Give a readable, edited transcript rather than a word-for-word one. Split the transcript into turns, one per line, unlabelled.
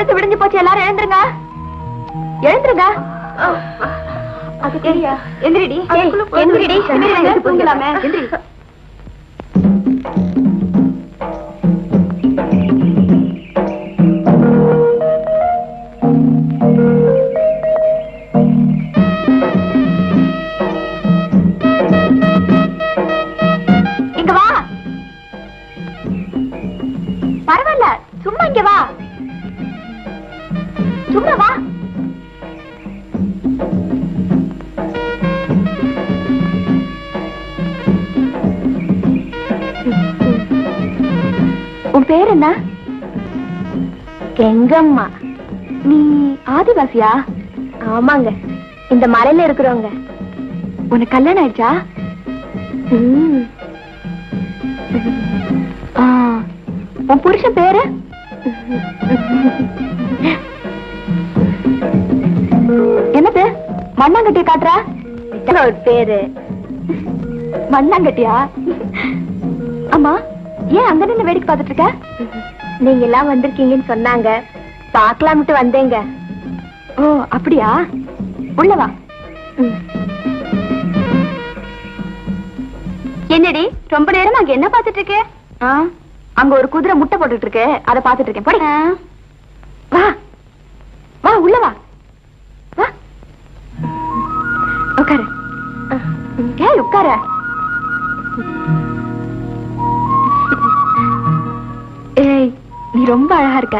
பொழுது விடிஞ்சு போச்சு, எல்லாரும் எழுந்துருங்க, எழுந்துருங்க. அது தெரியா? எந்திரிடி, எந்திரிடி, தூங்கலாமே, எந்திரி. இங்க வா. பரவாயில்ல, சும்மா இங்க வா, சும்மா வா. உன் பேர் என்ன? கெங்கம்மா. நீ ஆதிவாசியா? ஆமாங்க, இந்த மலையில இருக்கிறவங்க. உனக்கு கல்யாணம் ஆயிடுச்சா? உன் புருஷன் பேரு? என்னது மண்ணாங்கட்டிய காட்டுறா? ஒரு பேரு மண்ணாங்கட்டியா? ஆமா, ஏன் அங்க நின்னு வேடிக்கை பார்த்துட்டு இருக்க? நீங்க எல்லாம் வந்திருக்கீங்கன்னு சொன்னாங்க, பாக்கலாம்ட்டு வந்தேங்க. ஓ அப்படியா? உள்ளவா. என்னடி ரொம்ப நேரம் அங்க என்ன பாத்துட்டு இருக்க? அங்க ஒரு குதிரை முட்டை போட்டுட்டு இருக்கு, அதை பாத்துட்டு இருக்கேன். போடி. வா வா, உள்ளவா வா, உட்காரு. ஏய் உட்காரு. ஏய் நீ ரொம்ப அழகா இருக்க.